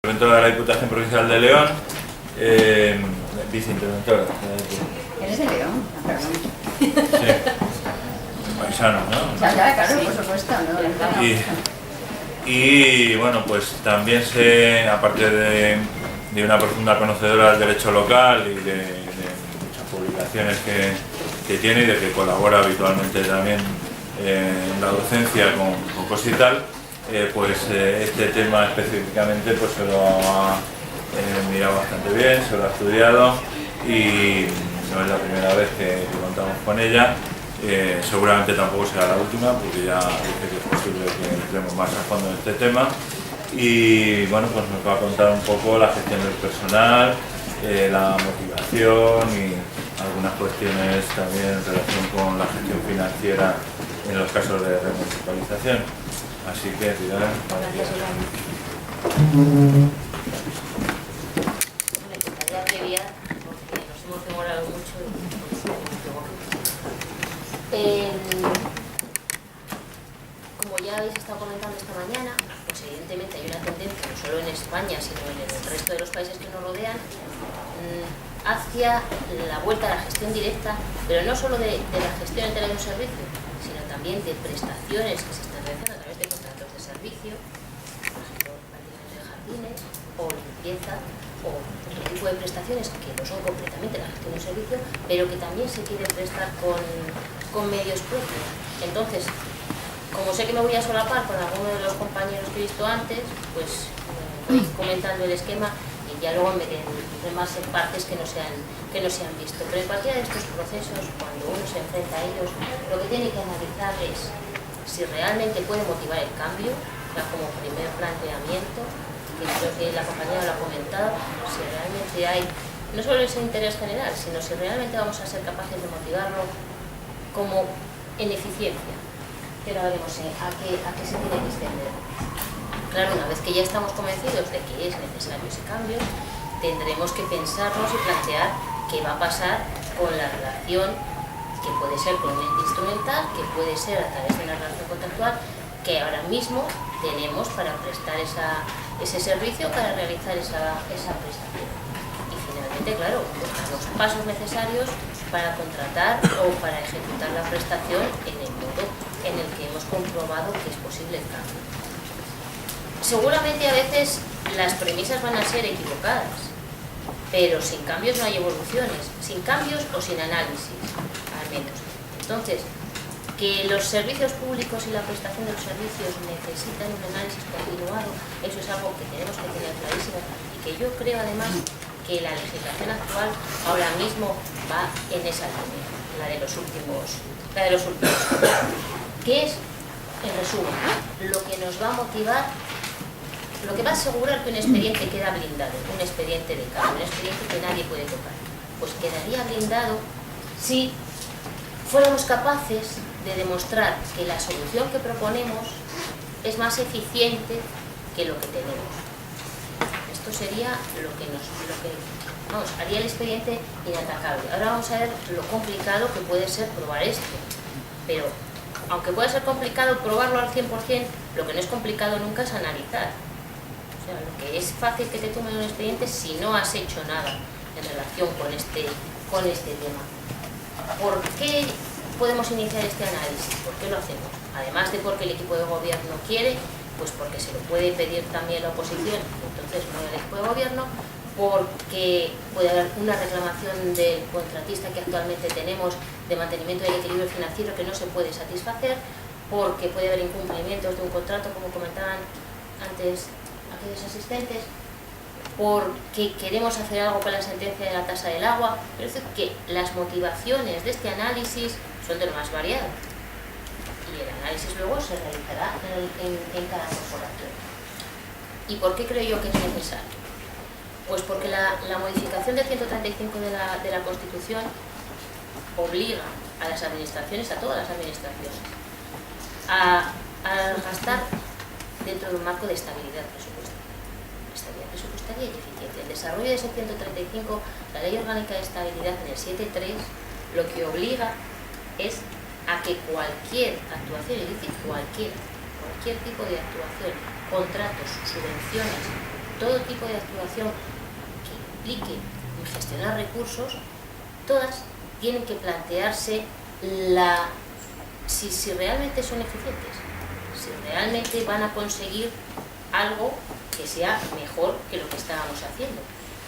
Interventora de la Diputación Provincial de León, viceinterventora. ¿Eres de León? Perdón. Sí, paisano, ¿no? Ya, claro, por supuesto, ¿no? Y bueno, pues también aparte de una profunda conocedora del derecho local y de muchas publicaciones que tiene y de que colabora habitualmente también en la docencia con Cosital, este tema específicamente pues se lo ha mirado bastante bien, se lo ha estudiado y no es la primera vez que contamos con ella. Seguramente tampoco será la última, porque ya dice que es posible que entremos más a fondo en este tema. Y bueno, pues nos va a contar un poco la gestión del personal, la motivación y algunas cuestiones también en relación con la gestión financiera en los casos de remunicipalización. Así que, Pilar, gracias, me gustaría abreviar porque nos hemos demorado mucho como ya habéis estado comentando esta mañana, pues evidentemente hay una tendencia, no solo en España, sino en el resto de los países que nos rodean, hacia la vuelta a la gestión directa, pero no solo de la gestión entera de un servicio, sino también de prestaciones que se están realizando a través de contratos de servicio, por ejemplo, mantenimiento de jardines, o limpieza, o otro tipo de prestaciones que no son completamente la gestión de un servicio, pero que también se quieren prestar con medios propios. Entonces, como sé que me voy a solapar con alguno de los compañeros que he visto antes, pues voy comentando el esquema y ya luego me meteré más en partes que no se han visto. Pero en cualquiera de estos procesos, cuando uno se enfrenta a ellos, lo que tiene que analizar es si realmente puede motivar el cambio, ya como primer planteamiento, que creo que la compañera lo ha comentado, si realmente hay no solo ese interés general, sino si realmente vamos a ser capaces de motivarlo como en eficiencia. Que ahora veremos a qué se tiene que extender. Claro, una vez que ya estamos convencidos de que es necesario ese cambio, tendremos que pensarnos y plantear qué va a pasar con la relación, que puede ser con un ente instrumental, que puede ser a través de una relación contractual, que ahora mismo tenemos para prestar ese servicio, para realizar esa prestación. Y finalmente, claro, los pasos necesarios para contratar o para ejecutar la prestación en el modo en el que hemos comprobado que es posible el cambio. Seguramente a veces las premisas van a ser equivocadas, pero sin cambios no hay evoluciones, sin cambios o sin análisis, al menos. Entonces, que los servicios públicos y la prestación de los servicios necesitan un análisis continuado, eso es algo que tenemos que tener clarísimo y que yo creo además que la legislación actual ahora mismo va en esa línea, la de los últimos. ¿Qué es, en resumen, lo que nos va a motivar, lo que va a asegurar que un expediente queda blindado, un expediente de cambio, un expediente que nadie puede tocar? Pues quedaría blindado si fuéramos capaces de demostrar que la solución que proponemos es más eficiente que lo que tenemos. Esto sería lo que haría el expediente inatacable. Ahora vamos a ver lo complicado que puede ser probar esto. Pero, aunque pueda ser complicado probarlo al 100%, lo que no es complicado nunca es analizar. O sea, lo que es fácil que te tomen un expediente si no has hecho nada en relación con este tema. ¿Por qué podemos iniciar este análisis? ¿Por qué lo hacemos? Además de porque el equipo de gobierno quiere, pues porque se lo puede pedir también la oposición, entonces no el equipo de gobierno, porque puede haber una reclamación del contratista que actualmente tenemos de mantenimiento del equilibrio financiero que no se puede satisfacer, porque puede haber incumplimientos de un contrato, como comentaban antes aquellos asistentes, porque queremos hacer algo con la sentencia de la tasa del agua. Es decir, que las motivaciones de este análisis son de lo más variado. Y el análisis luego se realizará en cada corporación. ¿Y por qué creo yo que es necesario? Pues porque la modificación del 135 de la Constitución obliga a las administraciones, a todas las administraciones, a gastar dentro de un marco de estabilidad presupuestaria y eficiente. El desarrollo de ese 135, la Ley Orgánica de Estabilidad en el 7.3, lo que obliga es a que cualquier actuación, es decir, cualquier tipo de actuación, contratos, subvenciones todo tipo de actuación que implique gestionar recursos, todas tienen que plantearse si realmente son eficientes, si realmente van a conseguir algo que sea mejor que lo que estábamos haciendo.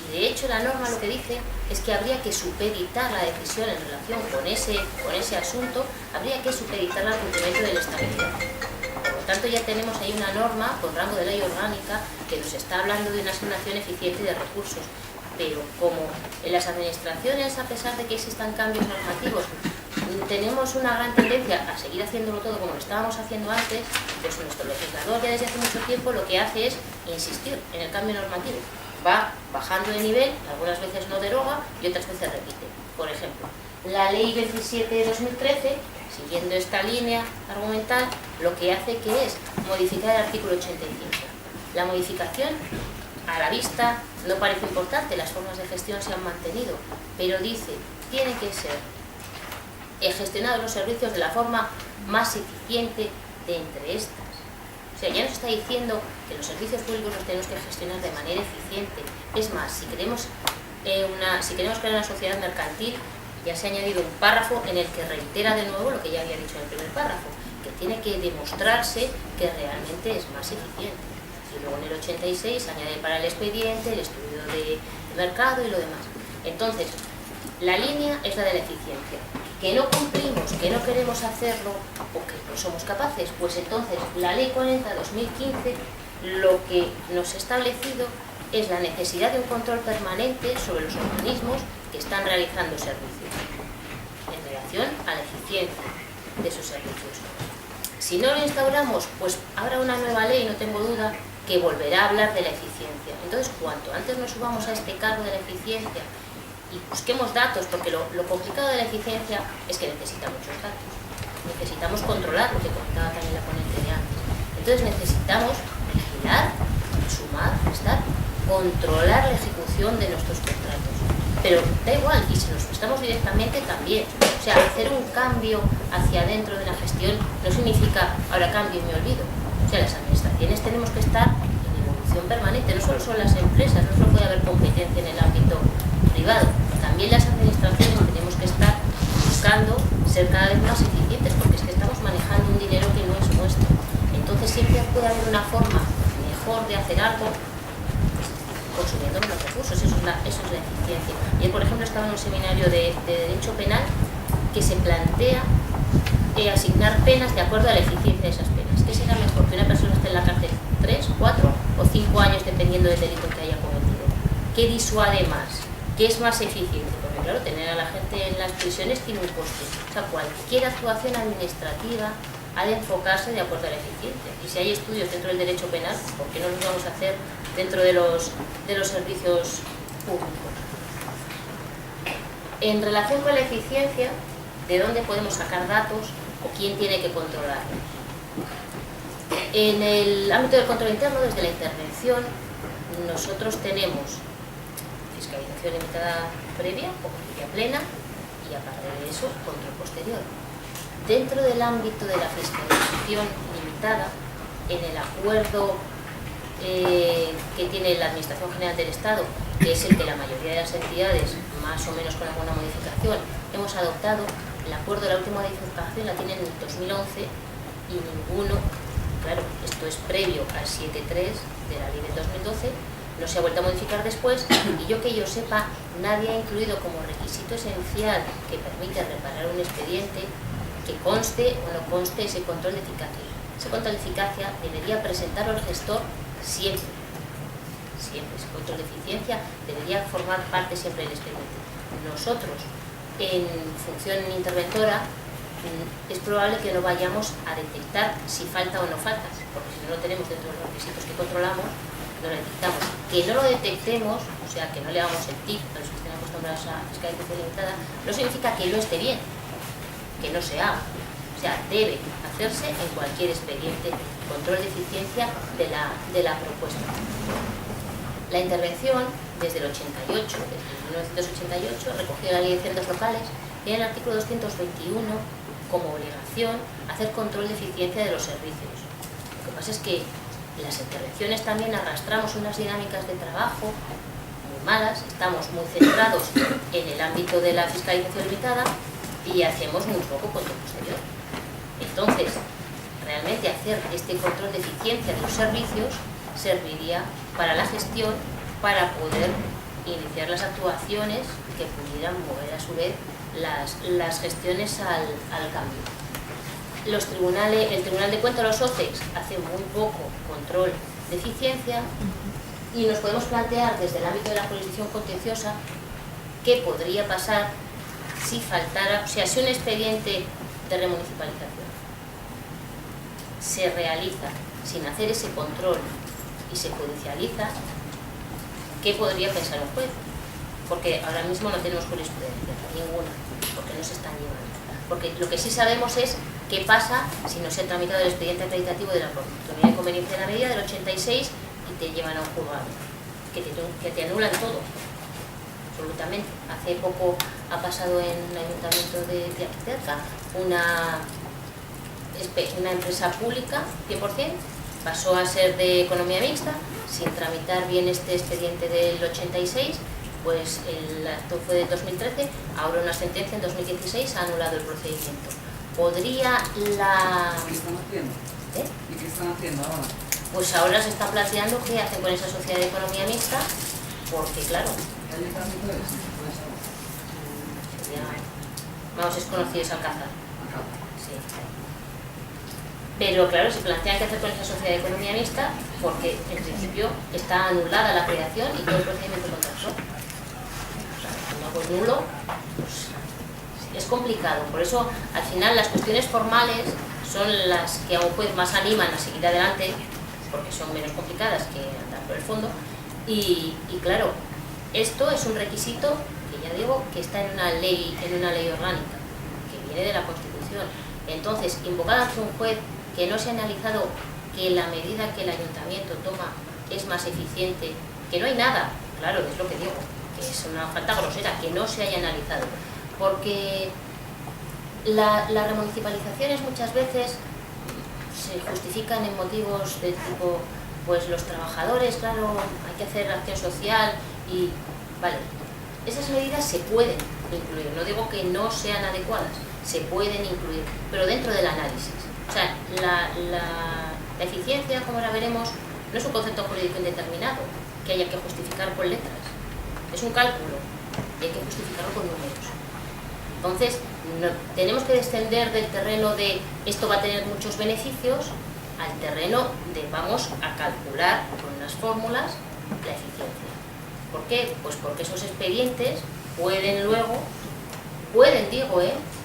Y de hecho la norma lo que dice es que habría que supeditar la decisión en relación con ese asunto, habría que supeditarla al cumplimiento de la estabilidad. Por lo tanto ya tenemos ahí una norma con rango de ley orgánica que nos está hablando de una asignación eficiente de recursos. Pero como en las administraciones, a pesar de que existan cambios normativos, tenemos una gran tendencia a seguir haciéndolo todo como lo estábamos haciendo antes, pues nuestro legislador ya desde hace mucho tiempo lo que hace es insistir en el cambio normativo. Va bajando de nivel, algunas veces no deroga y otras veces repite. Por ejemplo, la Ley 27 de 2013, siguiendo esta línea argumental, lo que hace que es modificar el artículo 85. La modificación, a la vista, no parece importante, las formas de gestión se han mantenido, pero dice, tiene que ser gestionados los servicios de la forma más eficiente de entre estas. O sea, ya nos está diciendo que los servicios públicos los tenemos que gestionar de manera eficiente. Es más, si queremos crear una sociedad mercantil, ya se ha añadido un párrafo en el que reitera de nuevo lo que ya había dicho en el primer párrafo, que tiene que demostrarse que realmente es más eficiente. Y luego en el 86 se añade para el expediente, el estudio de mercado y lo demás. Entonces, la línea es la de la eficiencia. Que no cumplimos, que no queremos hacerlo o que no somos capaces, pues entonces la Ley 40/2015 lo que nos ha establecido es la necesidad de un control permanente sobre los organismos que están realizando servicios en relación a la eficiencia de esos servicios. Si no lo instauramos, pues habrá una nueva ley, no tengo duda, que volverá a hablar de la eficiencia. Entonces, cuanto antes nos subamos a este cargo de la eficiencia y busquemos datos, porque lo complicado de la eficiencia es que necesita muchos datos. Necesitamos controlar, lo que comentaba también la ponente de antes. Entonces necesitamos vigilar, sumar, restar, controlar la ejecución de nuestros contratos. Pero da igual, y si nos prestamos directamente también. O sea, hacer un cambio hacia adentro de la gestión no significa ahora cambio y me olvido. O sea, las administraciones tenemos que estar en evolución permanente, no solo son las empresas, no solo puede haber competencia en el ámbito privado, también las administraciones tenemos que estar buscando ser cada vez más eficientes, porque es que estamos manejando un dinero que no es nuestro. Entonces siempre puede haber una forma mejor de hacer algo, pues, consumiendo menos recursos, eso es la eficiencia. Yo, por ejemplo, estaba en un seminario de Derecho Penal que se plantea asignar penas de acuerdo a la eficiencia de esas penas. ¿Qué será mejor? Que una persona esté en la cárcel 3, 4 o 5 años dependiendo del delito que haya cometido. ¿Qué disuade más? ¿Qué es más eficiente? Porque claro, tener a la gente en las prisiones tiene un coste. O sea, cualquier actuación administrativa ha de enfocarse de acuerdo a la eficiencia. Y si hay estudios dentro del derecho penal, ¿por qué no los vamos a hacer dentro de los servicios públicos? En relación con la eficiencia, ¿de dónde podemos sacar datos o quién tiene que controlarlo? En el ámbito del control interno, desde la intervención, nosotros tenemos fiscalización limitada previa o previa plena y aparte de eso, control posterior. Dentro del ámbito de la fiscalización limitada, en el acuerdo que tiene la Administración General del Estado, que es el que la mayoría de las entidades, más o menos con alguna modificación, hemos adoptado, el acuerdo de la última modificación la tienen en el 2011 y ninguno, claro, esto es previo al 7.3 de la ley del 2012, no se ha vuelto a modificar después, y yo sepa, nadie ha incluido como requisito esencial que permite reparar un expediente que conste o no conste ese control de eficacia. Ese control de eficacia debería presentarlo el gestor siempre. Siempre. Ese control de eficiencia debería formar parte siempre del expediente. Nosotros, en función interventora, es probable que no vayamos a detectar si falta o no falta, porque si no lo tenemos dentro de los requisitos que controlamos, no lo detectamos. Que no lo detectemos, o sea, que no le hagamos el TIC a los que estén acostumbrados a fiscalización limitada, no significa que no esté bien, que no se haga. O sea, debe hacerse en cualquier expediente control de eficiencia de la propuesta. La intervención, desde el 88, desde 1988, recogió la Ley de Haciendas Locales, tiene el artículo 221 como obligación hacer control de eficiencia de los servicios. Lo que pasa es que las intervenciones también arrastramos unas dinámicas de trabajo muy malas, estamos muy centrados en el ámbito de la fiscalización limitada y hacemos muy poco control posterior. Entonces, realmente hacer este control de eficiencia de los servicios serviría para la gestión, para poder iniciar las actuaciones que pudieran mover a su vez las gestiones al cambio. El Tribunal de Cuentas, los OCEX, hace muy poco control de eficiencia y nos podemos plantear desde el ámbito de la jurisdicción contenciosa qué podría pasar si faltara, o sea, si un expediente de remunicipalización se realiza sin hacer ese control y se judicializa, ¿qué podría pensar un juez? Porque ahora mismo no tenemos jurisprudencia, ninguna, porque no se están llevando. Porque lo que sí sabemos es qué pasa si no se ha tramitado el expediente acreditativo de la oportunidad de conveniencia de la medida del 86 y te llevan a un juzgado, que te anulan todo, absolutamente. Hace poco ha pasado en un ayuntamiento de aquí cerca una empresa pública 100%, pasó a ser de economía mixta, sin tramitar bien este expediente del 86, pues el acto fue de 2013, ahora una sentencia en 2016 ha anulado el procedimiento. ¿Podría la...? ¿Qué están haciendo? ¿Y qué están haciendo ahora? Pues ahora se está planteando qué hacen con esa sociedad de economía mixta, porque claro... ¿Hay el trámite de eso? Vamos, es conocido, es Alcázar. Acá. Sí. Pero claro, se plantean qué hacer con esa sociedad de economía mixta, porque en principio está anulada la creación y todo el procedimiento contractual. No, pues nulo, pues es complicado. Por eso, al final, las cuestiones formales son las que a un juez más animan a seguir adelante, porque son menos complicadas que andar por el fondo. Y claro, esto es un requisito que ya digo que está en una ley orgánica, que viene de la Constitución. Entonces, invocar ante un juez que no se ha analizado que la medida que el ayuntamiento toma es más eficiente, que no hay nada, claro, es lo que digo, que es una falta grosera, que no se haya analizado. Porque las remunicipalizaciones muchas veces se justifican en motivos de tipo, pues los trabajadores, claro, hay que hacer acción social y, vale, esas medidas se pueden incluir, no digo que no sean adecuadas, se pueden incluir, pero dentro del análisis. O sea, la eficiencia, como la veremos, no es un concepto jurídico indeterminado que haya que justificar con letras, es un cálculo y hay que justificarlo con números. Entonces, tenemos que descender del terreno de esto va a tener muchos beneficios al terreno de vamos a calcular con unas fórmulas la eficiencia. ¿Por qué? Pues porque esos expedientes pueden luego, digo,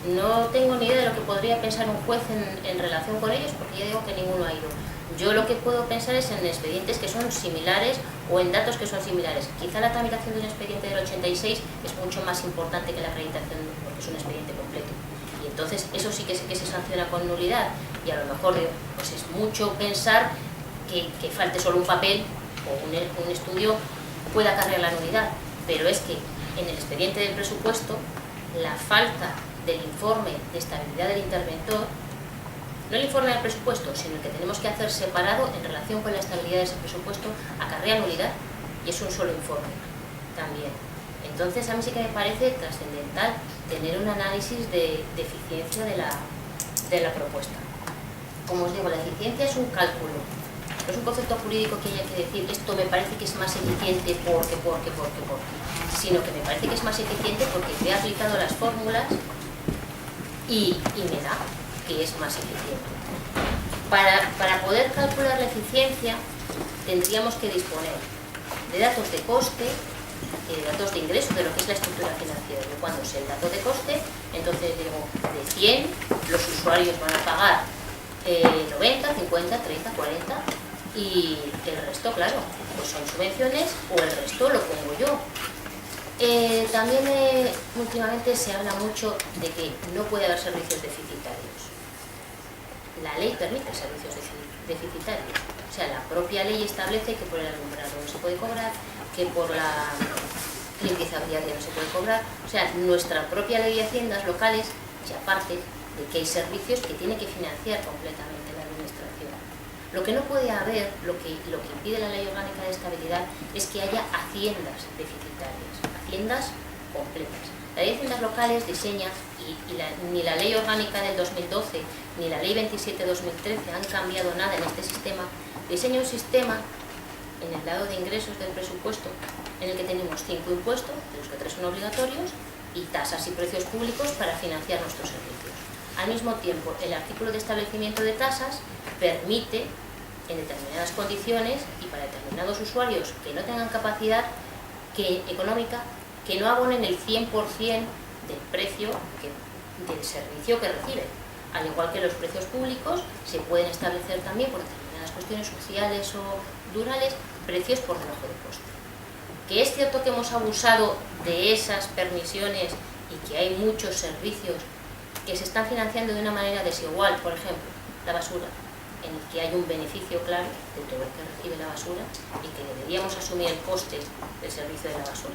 no tengo ni idea de lo que podría pensar un juez en relación con ellos, porque ya digo que ninguno ha ido. Yo lo que puedo pensar es en expedientes que son similares o en datos que son similares. Quizá la tramitación de un expediente del 86 es mucho más importante que la acreditación porque es un expediente completo. Y entonces eso sí que sé que se sanciona con nulidad y a lo mejor pues es mucho pensar que falte solo un papel o un estudio pueda acarrear la nulidad. Pero es que en el expediente del presupuesto la falta del informe de estabilidad del interventor, no el informe del presupuesto, sino el que tenemos que hacer separado en relación con la estabilidad de ese presupuesto, acarrea nulidad y es un solo informe también. Entonces a mí sí que me parece trascendental tener un análisis de eficiencia de la propuesta. Como os digo, la eficiencia es un cálculo, no es un concepto jurídico que haya que decir esto me parece que es más eficiente porque, sino que me parece que es más eficiente porque he aplicado las fórmulas y me da que es más eficiente. Para poder calcular la eficiencia tendríamos que disponer de datos de coste y de datos de ingreso de lo que es la estructura financiera. Yo cuando sé el dato de coste, entonces digo, de 100 los usuarios van a pagar 90, 50, 30, 40 y el resto, claro, pues son subvenciones o el resto lo pongo yo. También últimamente se habla mucho de que no puede haber servicios deficitarios. La ley permite servicios deficitarios. O sea, la propia ley establece que por el alumbrado no se puede cobrar, que por la limpieza viaria no se puede cobrar. O sea, nuestra propia ley de haciendas locales ya parte de que hay servicios que tiene que financiar completamente la administración. Lo que no puede haber, lo que impide la Ley Orgánica de Estabilidad, es que haya haciendas deficitarias, haciendas completas. La Ley de Haciendas Locales diseña, ni la Ley Orgánica del 2012 ni la Ley 27/2013 han cambiado nada en este sistema, diseña un sistema en el lado de ingresos del presupuesto en el que tenemos 5 impuestos, de los que 3 son obligatorios, y tasas y precios públicos para financiar nuestros servicios. Al mismo tiempo, el artículo de establecimiento de tasas permite, en determinadas condiciones y para determinados usuarios que no tengan capacidad económica, que no abonen el 100% del precio del servicio que reciben. Al igual que los precios públicos, se pueden establecer también, por determinadas cuestiones sociales o durales, precios por debajo de coste. Que es cierto que hemos abusado de esas permisiones y que hay muchos servicios que se están financiando de una manera desigual, por ejemplo, la basura, en el que hay un beneficio claro de todo el que recibe la basura y que deberíamos asumir el coste del servicio de la basura.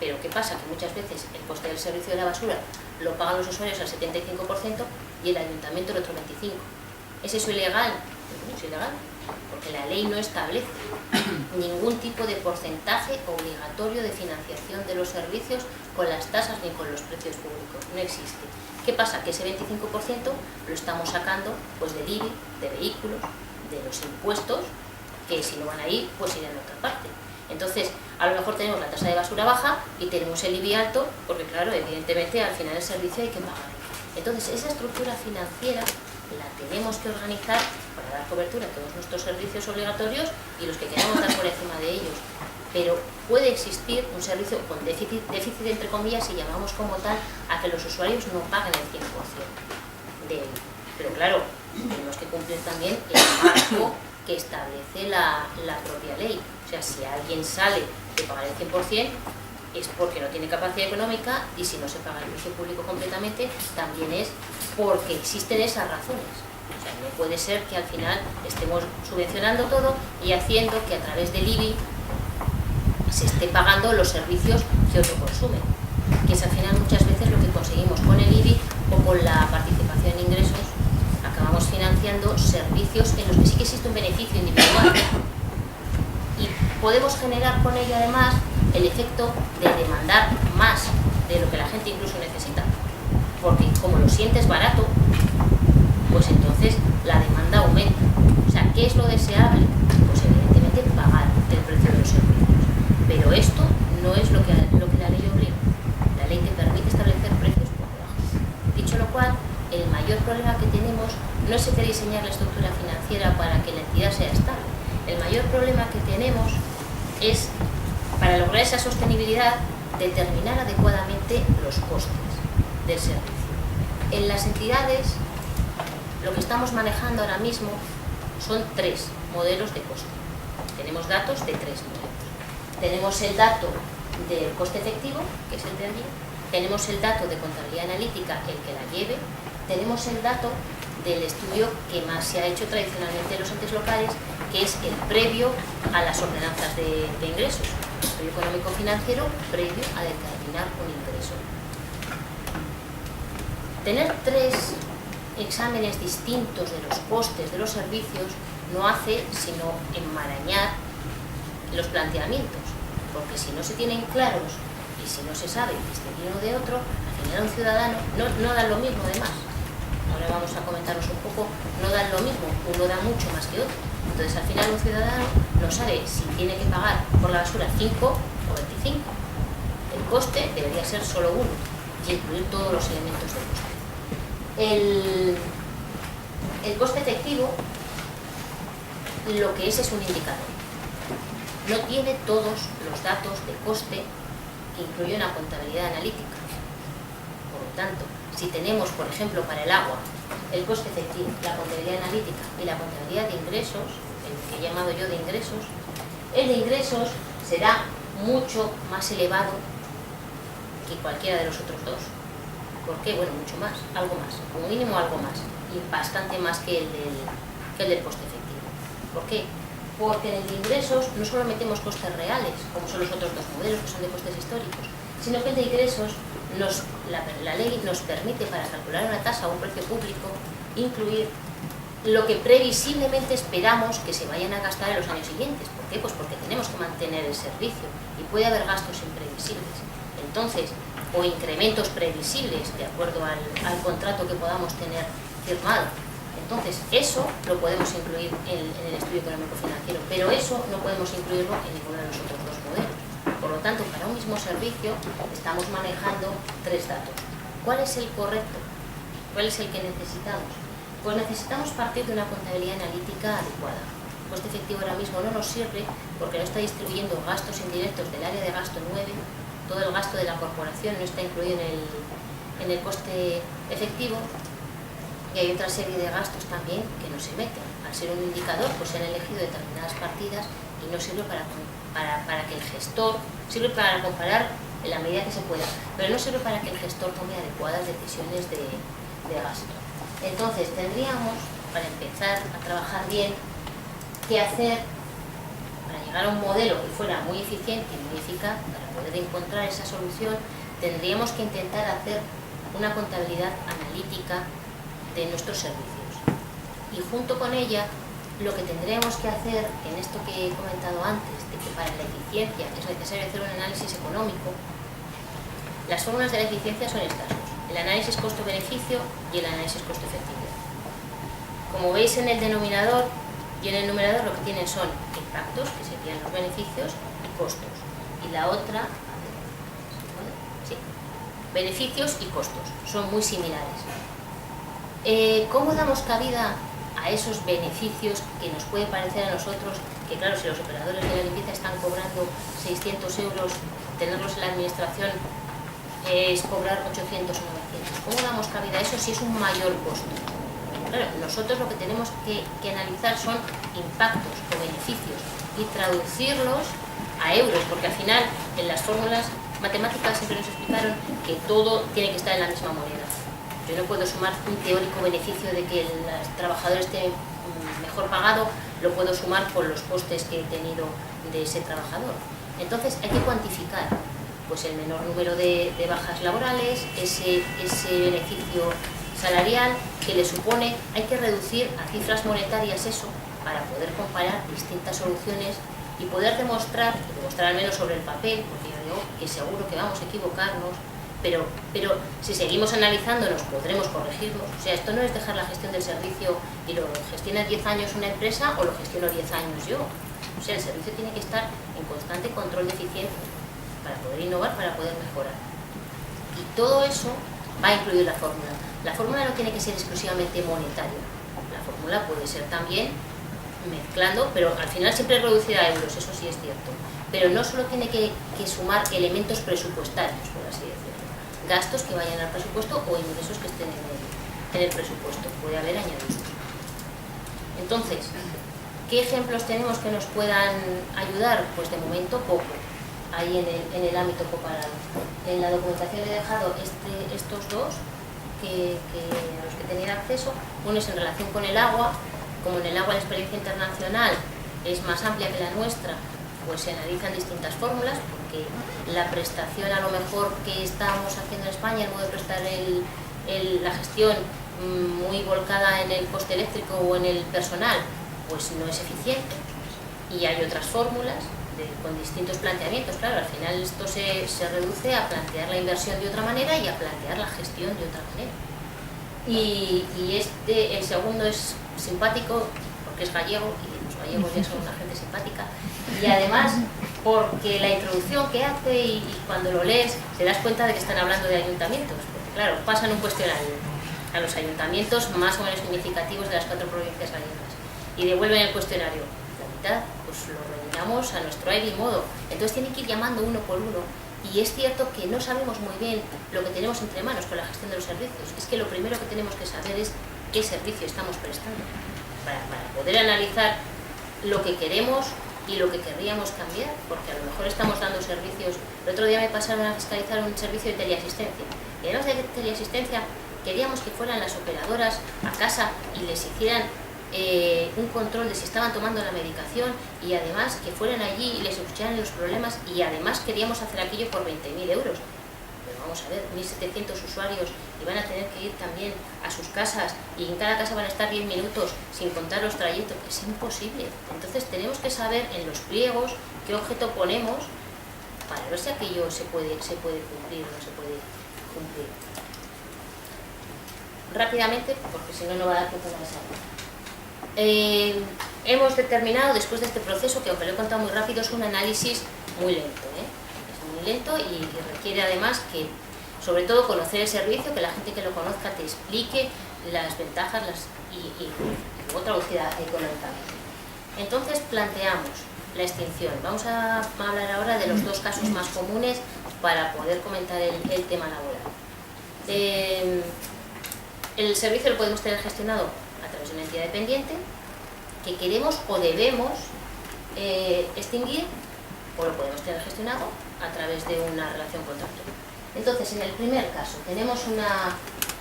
Pero ¿qué pasa? Que muchas veces el coste del servicio de la basura lo pagan los usuarios al 75% y el ayuntamiento el otro 25%. ¿Es eso ilegal? No es ilegal, porque la ley no establece ningún tipo de porcentaje obligatorio de financiación de los servicios con las tasas ni con los precios públicos. No existe. ¿Qué pasa? Que ese 25% lo estamos sacando pues del IBI, de vehículos, de los impuestos, que si no van ahí, pues irán a otra parte. Entonces, a lo mejor tenemos la tasa de basura baja y tenemos el IBI alto, porque claro, evidentemente al final el servicio hay que pagar. Entonces, esa estructura financiera la tenemos que organizar para dar cobertura a todos nuestros servicios obligatorios y los que queramos dar por encima de ellos. Pero puede existir un servicio con déficit entre comillas, si llamamos como tal a que los usuarios no paguen el 100% de él. Pero claro, tenemos que cumplir también el marco que establece la propia ley. O sea, si alguien sale de pagar el 100%, es porque no tiene capacidad económica, y si no se paga el precio público completamente, también es porque existen esas razones. O sea, no puede ser que al final estemos subvencionando todo y haciendo que a través del IBI se esté pagando los servicios que otro consume, que es al final muchas veces lo que conseguimos con el IBI o con la participación en ingresos. Acabamos financiando servicios en los que sí que existe un beneficio individual y podemos generar con ello además el efecto de demandar más de lo que la gente incluso necesita, porque como lo sientes barato, pues entonces la demanda aumenta. O sea, ¿qué es lo deseable? Pues evidentemente pagar el precio de los servicios. Pero esto no es lo que la ley obliga. La ley te permite establecer precios por debajo. Dicho lo cual, el mayor problema que tenemos no es el de diseñar la estructura financiera para que la entidad sea estable. El mayor problema que tenemos es, para lograr esa sostenibilidad, determinar adecuadamente los costes del servicio. En las entidades, lo que estamos manejando ahora mismo son 3 modelos de coste. Tenemos datos de 3 modelos. Tenemos el dato del coste efectivo, que es el de allí. Tenemos el dato de contabilidad analítica, el que la lleve. Tenemos el dato del estudio que más se ha hecho tradicionalmente en los entes locales, que es el previo a las ordenanzas de ingresos. El estudio económico-financiero previo a determinar un ingreso. Tener 3 exámenes distintos de los costes de los servicios no hace sino enmarañar los planteamientos, porque si no se tienen claros y si no se sabe de uno de otro, al final a un ciudadano no dan lo mismo además. Ahora vamos a comentaros un poco, no dan lo mismo, uno da mucho más que otro. Entonces al final un ciudadano no sabe si tiene que pagar por la basura 5 o 25. El coste debería ser solo uno y incluir todos los elementos del coste. El coste efectivo lo que es un indicador. No tiene todos los datos de coste que incluye una contabilidad analítica. Por lo tanto, si tenemos, por ejemplo, para el agua, el coste efectivo, la contabilidad analítica y la contabilidad de ingresos, el que he llamado yo de ingresos, el de ingresos será mucho más elevado que cualquiera de los otros dos. ¿Por qué? Bueno, mucho más, algo más, como mínimo algo más, y bastante más que el del coste efectivo. ¿Por qué? Porque en el de ingresos no solo metemos costes reales, como son los otros dos modelos que son de costes históricos, sino que el de ingresos, la ley nos permite, para calcular una tasa o un precio público, incluir lo que previsiblemente esperamos que se vayan a gastar en los años siguientes. ¿Por qué? Pues porque tenemos que mantener el servicio y puede haber gastos imprevisibles. Entonces, o incrementos previsibles de acuerdo al contrato que podamos tener firmado. Entonces, eso lo podemos incluir en el estudio económico financiero, pero eso no podemos incluirlo en ninguno de los otros dos modelos. Por lo tanto, para un mismo servicio estamos manejando tres datos. ¿Cuál es el correcto? ¿Cuál es el que necesitamos? Pues necesitamos partir de una contabilidad analítica adecuada. El coste efectivo ahora mismo no nos sirve porque no está distribuyendo gastos indirectos del área de gasto 9, todo el gasto de la corporación no está incluido en el coste efectivo, y hay otra serie de gastos también que no se meten. Al ser un indicador, pues se han elegido determinadas partidas y no sirve para que el gestor, sirve para comparar en la medida que se pueda, pero no sirve para que el gestor tome adecuadas decisiones de gasto. Entonces tendríamos, para empezar a trabajar bien, que hacer, para llegar a un modelo que fuera muy eficiente y muy eficaz, para poder encontrar esa solución, tendríamos que intentar hacer una contabilidad analítica de nuestros servicios. Y junto con ella, lo que tendríamos que hacer, en esto que he comentado antes, de que para la eficiencia es necesario hacer un análisis económico, las fórmulas de la eficiencia son estas dos: el análisis costo-beneficio y el análisis costo-efectividad. Como veis en el denominador y en el numerador, lo que tienen son impactos, que serían los beneficios, y costos. Y la otra, sí, beneficios y costos, son muy similares. ¿Cómo damos cabida a esos beneficios que nos puede parecer a nosotros que, claro, si los operadores de la limpieza están cobrando 600 euros, tenerlos en la administración es cobrar 800 o 900? ¿Cómo damos cabida a eso si es un mayor costo? Claro, nosotros lo que tenemos que analizar son impactos o beneficios y traducirlos a euros, porque al final en las fórmulas matemáticas siempre nos explicaron que todo tiene que estar en la misma moneda. Yo no puedo sumar un teórico beneficio de que el trabajador esté mejor pagado, lo puedo sumar por los costes que he tenido de ese trabajador. Entonces hay que cuantificar pues el menor número de bajas laborales, ese beneficio salarial que le supone. Hay que reducir a cifras monetarias eso para poder comparar distintas soluciones y poder demostrar al menos sobre el papel, porque yo digo que seguro que vamos a equivocarnos, pero si seguimos analizándonos podremos corregirlos. O sea, esto no es dejar la gestión del servicio y lo gestiona 10 años una empresa o lo gestiono 10 años yo. O sea, el servicio tiene que estar en constante control de eficiencia para poder innovar, para poder mejorar. Y todo eso va a incluir la fórmula. La fórmula no tiene que ser exclusivamente monetaria. La fórmula puede ser también mezclando, pero al final siempre es reducida a euros, eso sí es cierto. Pero no solo tiene que sumar elementos presupuestarios, por así decirlo. Gastos que vayan al presupuesto o ingresos que estén en el presupuesto. Puede haber añadidos. Entonces, ¿qué ejemplos tenemos que nos puedan ayudar? Pues de momento poco, ahí en el ámbito comparado. En la documentación he dejado estos dos a los que tenían acceso. Uno es en relación con el agua. Como en el agua la experiencia internacional es más amplia que la nuestra, pues se analizan distintas fórmulas, porque la prestación a lo mejor que estamos haciendo en España, el modo de prestar la gestión muy volcada en el coste eléctrico o en el personal, pues no es eficiente. Y hay otras fórmulas con distintos planteamientos. Claro, al final esto se reduce a plantear la inversión de otra manera y a plantear la gestión de otra manera. Y el segundo es simpático porque es gallego y los gallegos ya son una gente simpática, y además porque la introducción que hace y cuando lo lees te das cuenta de que están hablando de ayuntamientos, porque claro, pasan un cuestionario a los ayuntamientos más o menos significativos de las 4 provincias gallegas y devuelven el cuestionario. La mitad pues lo rellenamos a nuestro aire y modo, entonces tienen que ir llamando uno por uno. Y es cierto que no sabemos muy bien lo que tenemos entre manos con la gestión de los servicios. Es que lo primero que tenemos que saber es qué servicio estamos prestando para poder analizar lo que queremos y lo que querríamos cambiar, porque a lo mejor estamos dando servicios. El otro día me pasaron a fiscalizar un servicio de teleasistencia, y además de teleasistencia queríamos que fueran las operadoras a casa y les hicieran un control de si estaban tomando la medicación, y además que fueran allí y les escucharan los problemas, y además queríamos hacer aquello por 20.000 euros. Pero vamos vamos a ver, 1.700 usuarios y van a tener que ir también a sus casas y en cada casa van a estar 10 minutos sin contar los trayectos, es imposible. Entonces tenemos que saber en los pliegos qué objeto ponemos para ver si aquello se puede cumplir o no se puede cumplir. Rápidamente, porque si no, no va a dar tiempo a esa. Hemos determinado después de este proceso, que aunque lo he contado muy rápido, es un análisis muy lento, es muy lento y requiere además que, sobre todo, conocer el servicio, que la gente que lo conozca te explique las ventajas y luego traducida económicamente. Entonces planteamos la extinción. Vamos a hablar ahora de los dos casos más comunes para poder comentar el tema laboral. El servicio lo podemos tener gestionado a través de una entidad dependiente que queremos o debemos extinguir, o lo podemos tener gestionado a través de una relación contractual. Entonces, en el primer caso, tenemos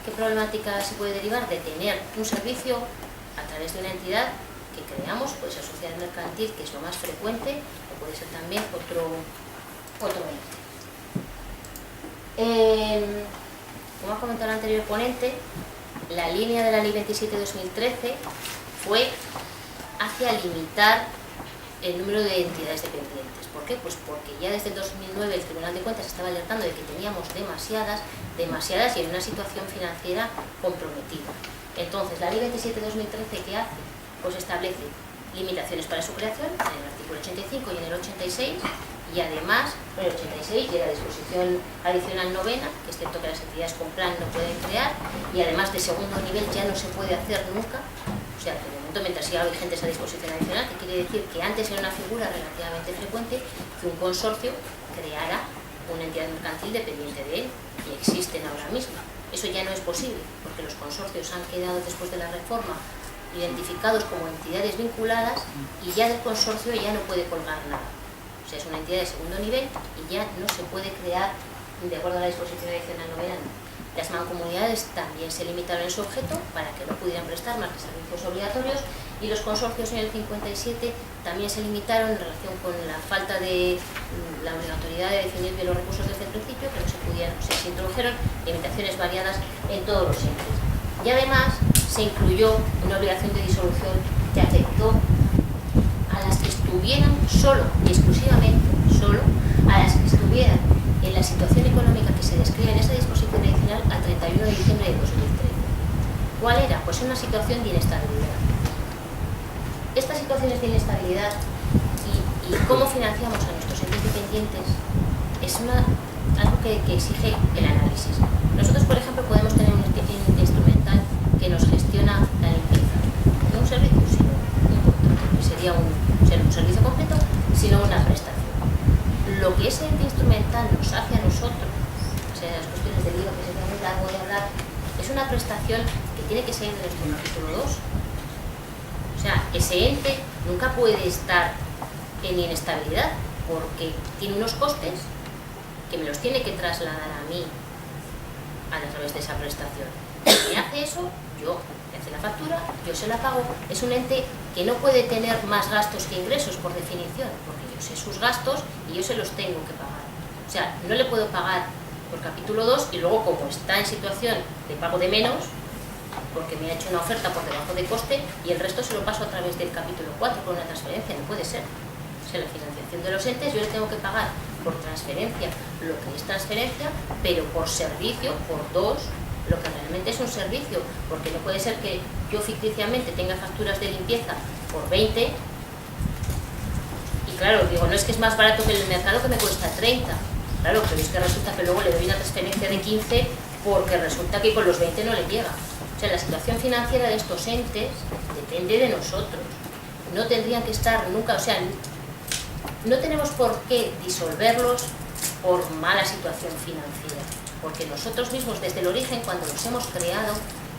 ¿qué problemática se puede derivar de tener un servicio a través de una entidad que creamos? Puede ser sociedad mercantil, que es lo más frecuente, o puede ser también otro ente. Como ha comentado el anterior ponente, la línea de la Ley 27/2013 fue hacia limitar el número de entidades dependientes. ¿Por qué? Pues porque ya desde el 2009 el Tribunal de Cuentas estaba alertando de que teníamos demasiadas y en una situación financiera comprometida. Entonces, la Ley 27/2013, ¿qué hace? Pues establece limitaciones para su creación en el artículo 85 y en el 86, y además, en el 86 llega la disposición adicional novena, que es cierto que las entidades con plan no pueden crear, y además de segundo nivel ya no se puede hacer nunca, o sea, de momento mientras siga vigente esa disposición adicional, que quiere decir que antes era una figura relativamente frecuente que un consorcio creara una entidad mercantil dependiente de él, y existen ahora mismo. Eso ya no es posible, porque los consorcios han quedado después de la reforma identificados como entidades vinculadas y ya del consorcio ya no puede colgar nada. O sea, es una entidad de segundo nivel y ya no se puede crear de acuerdo a la disposición adicional novena. Las mancomunidades también se limitaron en su objeto para que no pudieran prestar más que servicios obligatorios, y los consorcios en el 57 también se limitaron en relación con la falta de la obligatoriedad de definir bien los recursos desde el principio, que no se pudieran, o sea, se introdujeron limitaciones variadas en todos los entes. Y además se incluyó una obligación de disolución que afectó a las que estuvieran solo y exclusivamente a las que estuvieran en la situación económica que se describe en esa disposición adicional al 31 de diciembre de 2013. ¿Cuál era? Pues una situación de inestabilidad. Estas situaciones de inestabilidad y cómo financiamos a nuestros entes dependientes es algo que exige el análisis. Nosotros, por ejemplo, podemos tener un instrumental que nos gestiona la limpieza. No un servicio, sino un contrato, que sería un servicio completo, sino una prestación. Lo que ese instrumental nos hace a nosotros, o sea, las cuestiones del IVA, que sería muy largo de hablar, es una prestación que tiene que ser de nuestro capítulo 2. O sea, ese ente nunca puede estar en inestabilidad porque tiene unos costes que me los tiene que trasladar a mí a través de esa prestación. Si me hace eso, me hace la factura, yo se la pago. Es un ente que no puede tener más gastos que ingresos, por definición, porque yo sé sus gastos y yo se los tengo que pagar. O sea, no le puedo pagar por capítulo 2 y luego, como está en situación de pago de menos, porque me ha hecho una oferta por debajo de coste, y el resto se lo paso a través del capítulo 4 con una transferencia. No puede ser. O sea, la financiación de los entes yo le tengo que pagar por transferencia lo que es transferencia, pero por servicio, por 2, lo que realmente es un servicio, porque no puede ser que yo ficticiamente tenga facturas de limpieza por 20 y claro, digo, no es que es más barato que el mercado, que me cuesta 30, claro, pero es que resulta que luego le doy una transferencia de 15 porque resulta que con los 20 no le llega. O sea, la situación financiera de estos entes depende de nosotros, no tendrían que estar nunca, o sea, no tenemos por qué disolverlos por mala situación financiera, porque nosotros mismos desde el origen, cuando los hemos creado,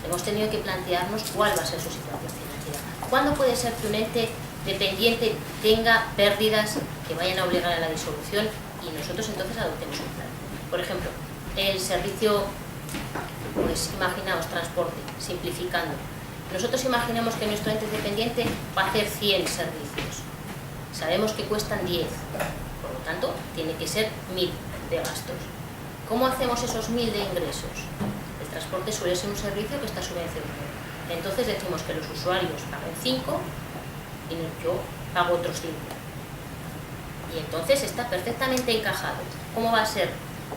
hemos tenido que plantearnos cuál va a ser su situación financiera. ¿Cuándo puede ser que un ente dependiente tenga pérdidas que vayan a obligar a la disolución y nosotros entonces adoptemos un plan? Por ejemplo, el servicio, pues imaginaos, transporte, simplificando. Nosotros imaginamos que nuestro ente dependiente va a hacer 100 servicios. Sabemos que cuestan 10, por lo tanto, tiene que ser 1000 de gastos. ¿Cómo hacemos esos 1000 de ingresos? El transporte suele ser un servicio que está subvencionado. Entonces decimos que los usuarios paguen 5 y yo pago otros 5. Y entonces está perfectamente encajado. ¿Cómo va a ser?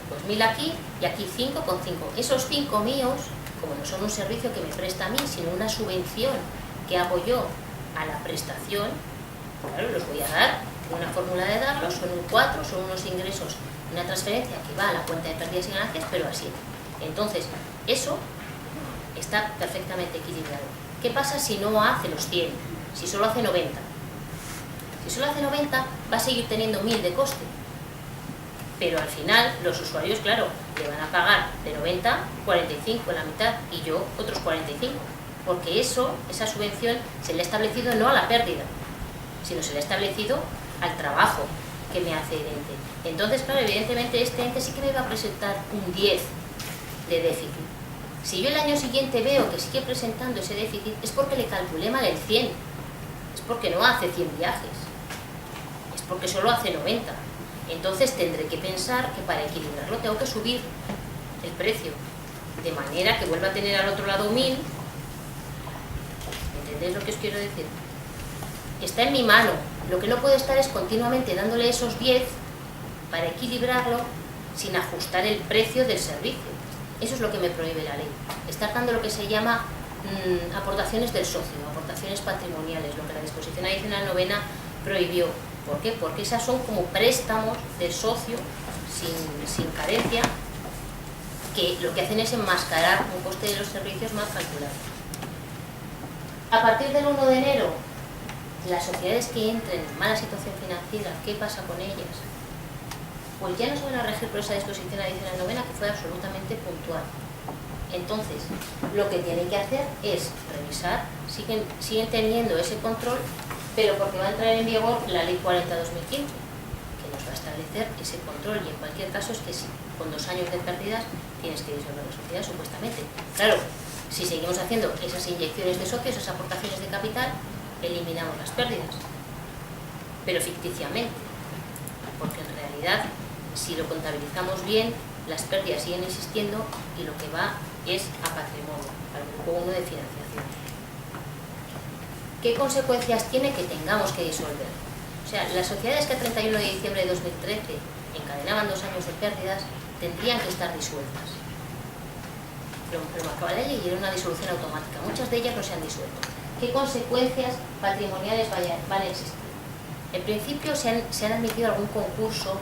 Pues 1000 aquí y aquí 5 con 5. Esos 5 míos, como no son un servicio que me presta a mí, sino una subvención que hago yo a la prestación, claro, los voy a dar, una fórmula de darlos, son un 4, son unos ingresos, una transferencia que va a la cuenta de pérdidas y ganancias, pero así. Entonces, eso está perfectamente equilibrado. ¿Qué pasa si no hace los 100? Si solo hace 90. Si solo hace 90, va a seguir teniendo 1000 de coste. Pero al final, los usuarios, claro, le van a pagar de 90, 45 en la mitad, y yo otros 45. Porque esa subvención se le ha establecido no a la pérdida, sino se le ha establecido al trabajo que me hace el ente. Entonces, claro, evidentemente este ente sí que me va a presentar un 10 de déficit. Si yo el año siguiente veo que sigue presentando ese déficit, es porque le calculé mal el 100, es porque no hace 100 viajes, es porque solo hace 90. Entonces tendré que pensar que para equilibrarlo tengo que subir el precio, de manera que vuelva a tener al otro lado 1000. ¿Entendéis lo que os quiero decir? Está en mi mano. Lo que no puedo estar es continuamente dándole esos 10 para equilibrarlo sin ajustar el precio del servicio. Eso es lo que me prohíbe la ley. Estar dando lo que se llama aportaciones del socio, aportaciones patrimoniales, lo que la disposición adicional 9 prohibió. ¿Por qué? Porque esas son como préstamos del socio sin carencia, que lo que hacen es enmascarar un coste de los servicios más calculado. A partir del 1 de enero, las sociedades que entren en mala situación financiera, ¿qué pasa con ellas? Pues ya no se van a regir por esa disposición adicional 9 que fue absolutamente puntual. Entonces, lo que tienen que hacer es revisar, siguen teniendo ese control, pero porque va a entrar en vigor la Ley 40/2015, que nos va a establecer ese control, y en cualquier caso es que si con 2 años de pérdidas tienes que disolver la sociedad, supuestamente. Claro, si seguimos haciendo esas inyecciones de socios, esas aportaciones de capital, eliminamos las pérdidas, pero ficticiamente, porque en realidad, si lo contabilizamos bien, las pérdidas siguen existiendo y lo que va es a patrimonio, al grupo 1 de financiación. ¿Qué consecuencias tiene que tengamos que disolver? O sea, las sociedades que a 31 de diciembre de 2013 encadenaban 2 años de pérdidas tendrían que estar disueltas. Lo acaba de leer y era una disolución automática. Muchas de ellas no se han disuelto. ¿Qué consecuencias patrimoniales van a existir? En principio se han admitido algún concurso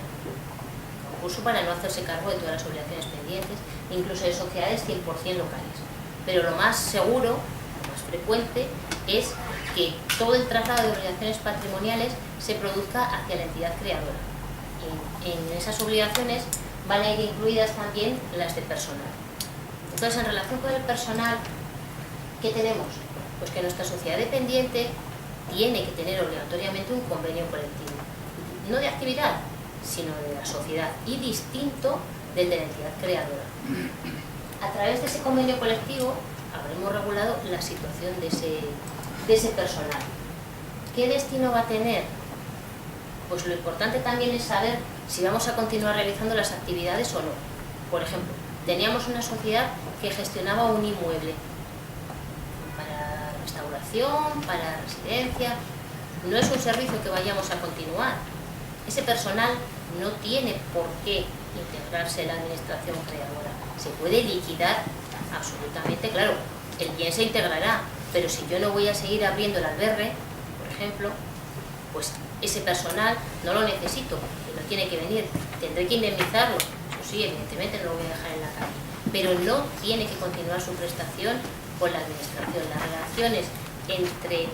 para no hacerse cargo de todas las obligaciones pendientes, incluso de sociedades 100% locales. Pero lo más seguro, lo más frecuente, es que todo el traslado de obligaciones patrimoniales se produzca hacia la entidad creadora. En esas obligaciones van a ir incluidas también las de personal. Entonces, en relación con el personal, ¿qué tenemos? Pues que nuestra sociedad dependiente tiene que tener obligatoriamente un convenio colectivo, no de actividad, sino de la sociedad, y distinto del de la entidad creadora. A través de ese convenio colectivo habremos regulado la situación de ese personal. ¿Qué destino va a tener? Pues lo importante también es saber si vamos a continuar realizando las actividades o no. Por ejemplo, teníamos una sociedad que gestionaba un inmueble para restauración, para residencia. No es un servicio que vayamos a continuar. Ese personal no tiene por qué integrarse en la administración creadora. Se puede liquidar absolutamente, claro, el bien se integrará, pero si yo no voy a seguir abriendo el albergue, por ejemplo, pues ese personal no lo necesito, que no tiene que venir, tendré que indemnizarlo. Eso sí, evidentemente no lo voy a dejar en la calle, pero no tiene que continuar su prestación con la administración. Las relaciones entre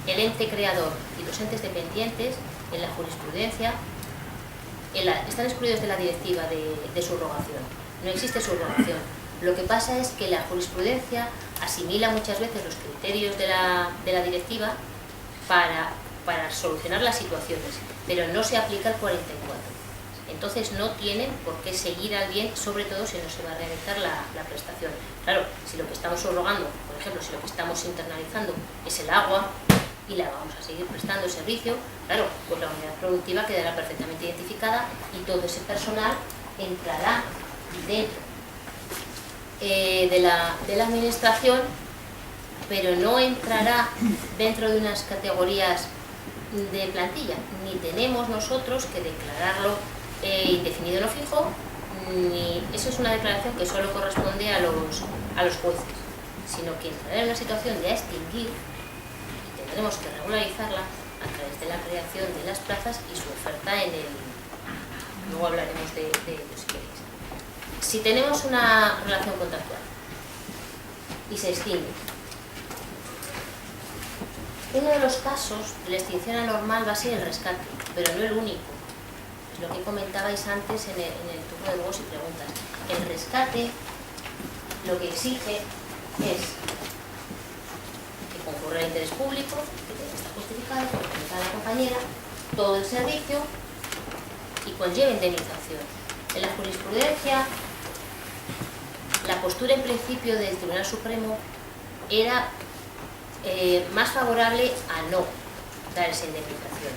el ente creador y los entes dependientes en la jurisprudencia están excluidos de la directiva de subrogación. No existe subrogación. Lo que pasa es que la jurisprudencia asimila muchas veces los criterios de la directiva para solucionar las situaciones, pero no se aplica el 44. Entonces no tienen por qué seguir al bien, sobre todo si no se va a realizar la prestación. Claro, si lo que estamos subrogando, por ejemplo, si lo que estamos internalizando es el agua, y la vamos a seguir prestando el servicio, claro, pues la unidad productiva quedará perfectamente identificada y todo ese personal entrará de la administración, pero no entrará dentro de unas categorías de plantilla, ni tenemos nosotros que declararlo indefinido no fijo, ni eso es una declaración que solo corresponde a los jueces, sino que entrará en una situación de a extinguir y tendremos que regularizarla a través de la creación de las plazas y su oferta en el... Luego hablaremos de ello si queréis. Si tenemos una relación contractual y se extingue, uno de los casos de la extinción anormal va a ser el rescate, pero no el único. Es lo que comentabais antes en el turno de voz y preguntas. El rescate lo que exige es que concurra el interés público, que tiene que estar justificado, como comentaba la compañera, todo el servicio y conlleva indemnización. En la jurisprudencia, la postura en principio del Tribunal Supremo era más favorable a no dar esa indemnización.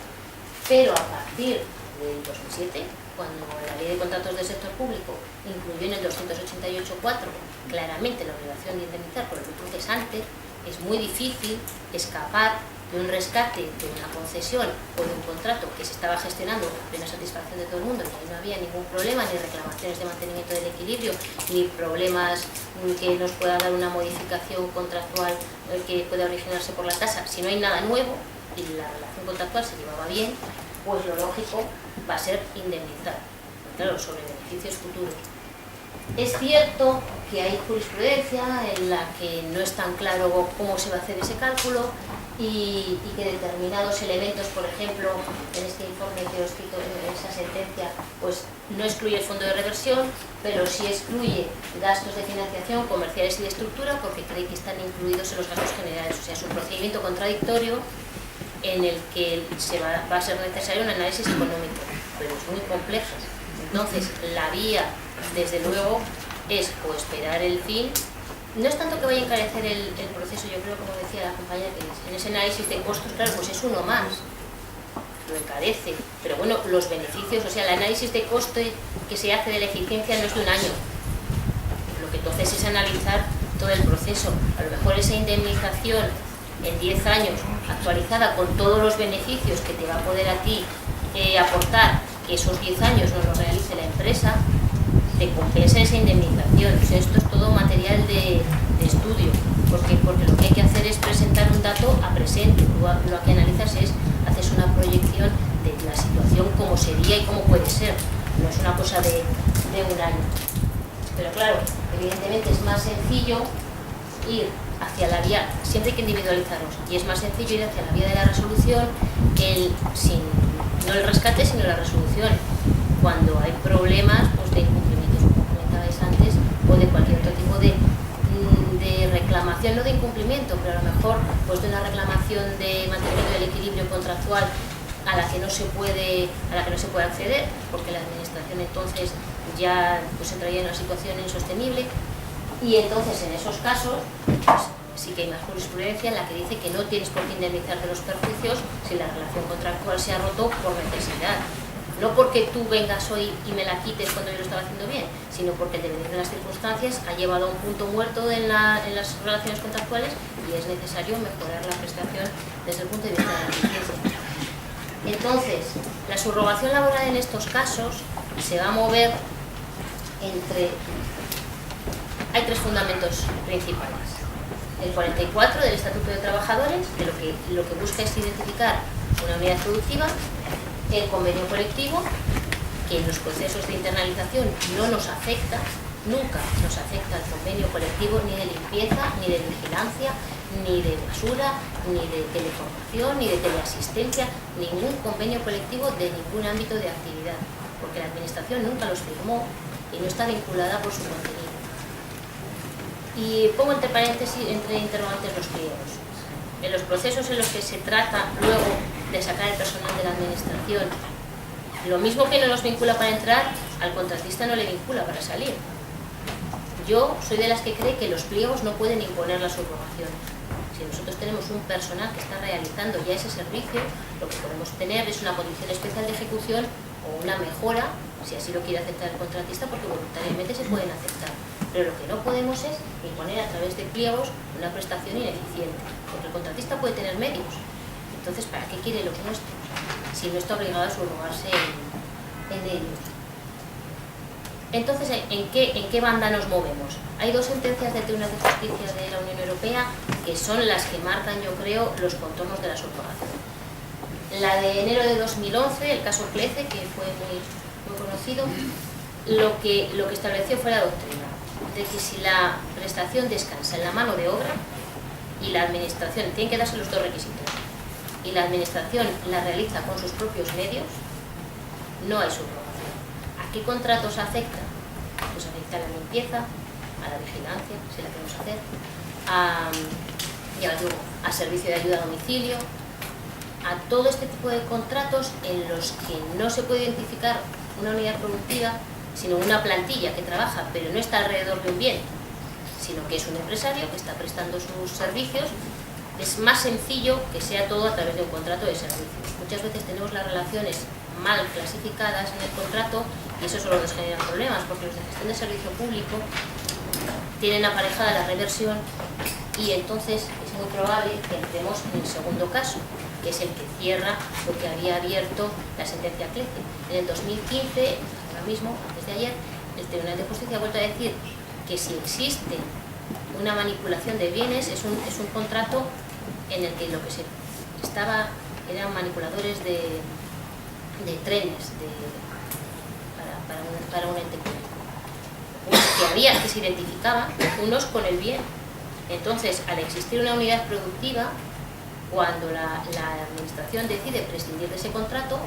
Pero a partir del 2007, cuando la Ley de Contratos del Sector Público incluyó en el 288.4 claramente la obligación de indemnizar por el lucro cesante, es muy difícil escapar de un rescate, de una concesión o de un contrato que se estaba gestionando a plena satisfacción de todo el mundo, y ahí no había ningún problema, ni reclamaciones de mantenimiento del equilibrio, ni problemas que nos pueda dar una modificación contractual que pueda originarse por la tasa. Si no hay nada nuevo y la relación contractual se llevaba bien, pues lo lógico va a ser indemnizar, claro, sobre beneficios futuros. Es cierto que hay jurisprudencia en la que no es tan claro cómo se va a hacer ese cálculo y que determinados elementos, por ejemplo, en este informe que os cito, en esa sentencia, pues no excluye el fondo de reversión, pero sí excluye gastos de financiación comerciales y de estructura porque cree que están incluidos en los gastos generales. O sea, es un procedimiento contradictorio en el que va a ser necesario un análisis económico, pero es muy complejo. Entonces, la vía, desde luego, es o esperar el fin. No es tanto que vaya a encarecer el proceso, yo creo, como decía la compañera, que en ese análisis de costos, claro, pues es uno más, lo encarece. Pero bueno, los beneficios, o sea, el análisis de coste que se hace de la eficiencia no es de un año. Lo que entonces es analizar todo el proceso. A lo mejor esa indemnización en 10 años, actualizada con todos los beneficios que te va a poder a ti aportar, que esos 10 años no los realice la empresa, te compensa esa indemnización. O sea, esto es todo material de estudio, porque lo que hay que hacer es presentar un dato a presente. Tú lo que analizas es, haces una proyección de la situación, cómo sería y cómo puede ser. No es una cosa de un año. Pero claro, evidentemente es más sencillo ir hacia la vía, siempre hay que individualizarnos, y es más sencillo ir hacia la vía de la resolución, no el rescate, sino la resolución, cuando hay problemas pues, de incumplimientos, como comentabais antes, o de cualquier otro tipo de reclamación, no de incumplimiento, pero a lo mejor pues, de una reclamación de mantenimiento del equilibrio contractual a la que no se puede acceder, porque la administración entonces ya pues, entraría en una situación insostenible. Y entonces en esos casos pues, sí que hay más jurisprudencia en la que dice que no tienes por qué indemnizar de los perjuicios si la relación contractual se ha roto por necesidad. No porque tú vengas hoy y me la quites cuando yo lo estaba haciendo bien, sino porque el devenir de las circunstancias ha llevado a un punto muerto en las relaciones contractuales y es necesario mejorar la prestación desde el punto de vista de la eficiencia. Entonces, la subrogación laboral en estos casos se va a mover entre... Hay tres fundamentos principales. El 44 del Estatuto de Trabajadores, que lo que busca es identificar una unidad productiva, el convenio colectivo, que en los procesos de internalización no nos afecta, nunca nos afecta el convenio colectivo ni de limpieza, ni de vigilancia, ni de basura, ni de teleformación, ni de teleasistencia, ningún convenio colectivo de ningún ámbito de actividad, porque la Administración nunca los firmó y no está vinculada por su contenido. Y pongo entre paréntesis, entre interrogantes, los pliegos. En los procesos en los que se trata luego de sacar el personal de la Administración, lo mismo que no los vincula para entrar, al contratista no le vincula para salir. Yo soy de las que cree que los pliegos no pueden imponer la subrogación. Si nosotros tenemos un personal que está realizando ya ese servicio, lo que podemos tener es una condición especial de ejecución o una mejora si así lo quiere aceptar el contratista, porque voluntariamente se pueden aceptar. Pero lo que no podemos es imponer a través de pliegos una prestación ineficiente, porque el contratista puede tener medios. Entonces, ¿para qué quiere los nuestros si no está obligado a subrogarse en ellos? Entonces, ¿en qué banda nos movemos? Hay dos sentencias del Tribunal de Justicia de la Unión Europea que son las que marcan, yo creo, los contornos de la subrogación. La de enero de 2011, el caso Clece, que fue muy conocido, lo que estableció fue la doctrina de que si la prestación descansa en la mano de obra y la administración, tienen que darse los dos requisitos, y la administración la realiza con sus propios medios, no hay subrogación. ¿A qué contratos afecta? Pues afecta a la limpieza, a la vigilancia, si la queremos hacer, a servicio de ayuda a domicilio, a todo este tipo de contratos en los que no se puede identificar una unidad productiva, sino una plantilla que trabaja, pero no está alrededor de un bien, sino que es un empresario que está prestando sus servicios. Es más sencillo que sea todo a través de un contrato de servicios. Muchas veces tenemos las relaciones mal clasificadas en el contrato y eso solo nos genera problemas, porque los de gestión de servicio público tienen aparejada la reversión y entonces es muy probable que entremos en el segundo caso, que es el que cierra lo que había abierto la sentencia Clece. En el 2015, ahora mismo, antes de ayer, el Tribunal de Justicia ha vuelto a decir que si existe una manipulación de bienes es un contrato en el que lo que se estaba eran manipuladores de trenes para un ente público. Pues que había que se identificaban unos con el bien. Entonces, al existir una unidad productiva, cuando la administración decide prescindir de ese contrato,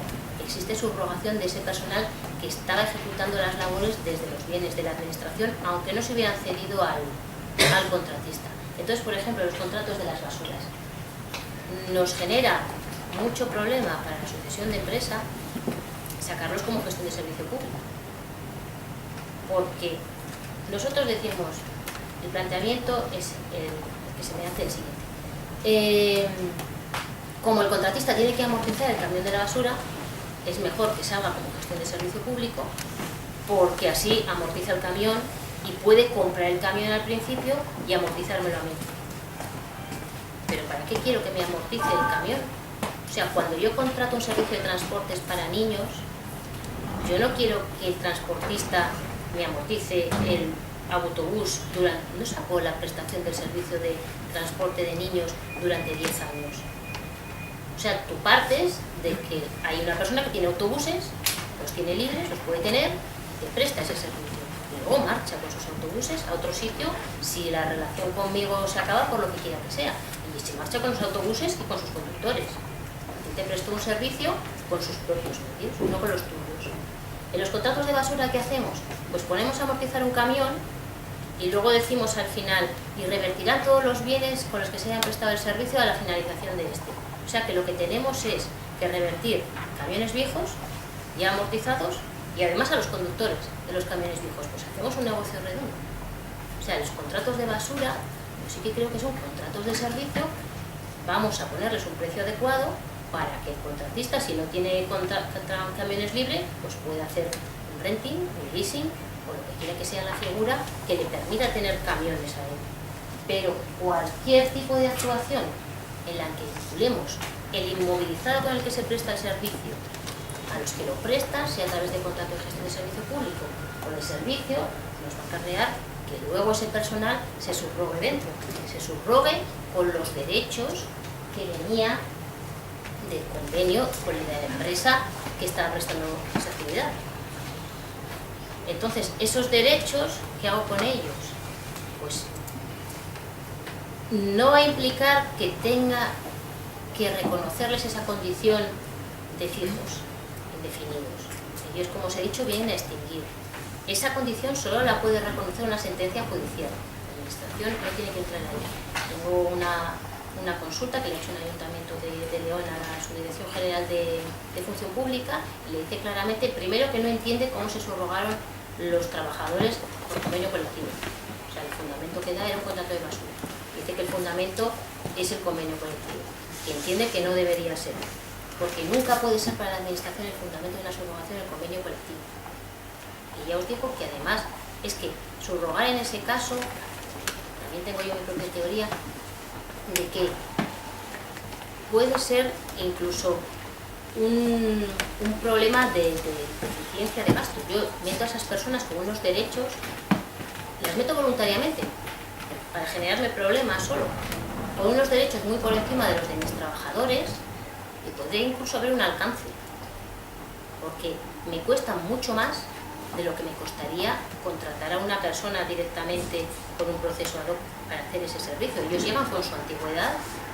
existe subrogación de ese personal que estaba ejecutando las labores desde los bienes de la administración, aunque no se hubieran cedido al contratista. Entonces, por ejemplo, los contratos de las basuras nos genera mucho problema para la sucesión de empresa sacarlos como gestión de servicio público, porque nosotros decimos, el planteamiento es el que se me hace el siguiente. Como el contratista tiene que amortizar el camión de la basura, es mejor que se haga como gestión de servicio público, porque así amortiza el camión y puede comprar el camión al principio y amortizármelo a mí. Pero ¿para qué quiero que me amortice el camión? O sea, cuando yo contrato un servicio de transportes para niños, yo no quiero que el transportista me amortice el autobús no sacó la prestación del servicio de transporte de niños durante 10 años. O sea, tú partes de que hay una persona que tiene autobuses, los tiene libres, los puede tener, te presta ese servicio. Y luego marcha con sus autobuses a otro sitio si la relación conmigo se acaba por lo que quiera que sea. Y se marcha con los autobuses y con sus conductores. Y te prestó un servicio con sus propios medios, no con los tuyos. En los contratos de basura, ¿qué hacemos? Pues ponemos a amortizar un camión y luego decimos al final, y revertirán todos los bienes con los que se hayan prestado el servicio a la finalización de este. O sea que lo que tenemos es que revertir camiones viejos ya amortizados y además a los conductores de los camiones viejos. Pues hacemos un negocio redondo. O sea, los contratos de basura, yo sí que creo que son contratos de servicio, vamos a ponerles un precio adecuado para que el contratista, si no tiene camiones libres, pues pueda hacer un renting, un leasing o lo que quiera que sea la figura que le permita tener camiones a él. Pero cualquier tipo de actuación en la que vinculemos el inmovilizado con el que se presta el servicio a los que lo prestan, sea a través de contrato de gestión de servicio público o de servicio, nos va a acarrear que luego ese personal se subrogue dentro, que se subrogue con los derechos que venía del convenio con la empresa que estaba prestando esa actividad. Entonces, esos derechos, ¿qué hago con ellos? Pues no va a implicar que tenga que reconocerles esa condición de fijos, indefinidos. Ellos, como os he dicho, vienen a extinguir. Esa condición solo la puede reconocer una sentencia judicial. La administración no tiene que entrar ahí. Tengo una consulta que le ha hecho un ayuntamiento de León a la Subdirección General de Función Pública y le dice claramente, primero, que no entiende cómo se subrogaron los trabajadores por convenio colectivo. O sea, el fundamento que da era un contrato de basura. Dice que el fundamento es el convenio colectivo, que entiende que no debería ser, porque nunca puede ser para la administración el fundamento de una subrogación el convenio colectivo. porque ya os digo que además es que subrogar en ese caso, también tengo yo mi propia teoría, de que puede ser incluso un problema de eficiencia de gasto. Yo meto a esas personas con unos derechos, las meto voluntariamente, para generarme problemas solo, con unos derechos muy por encima de los de mis trabajadores, y podría incluso haber un alcance, porque me cuesta mucho más de lo que me costaría contratar a una persona directamente con un proceso ad hoc para hacer ese servicio. Ellos llegan con su antigüedad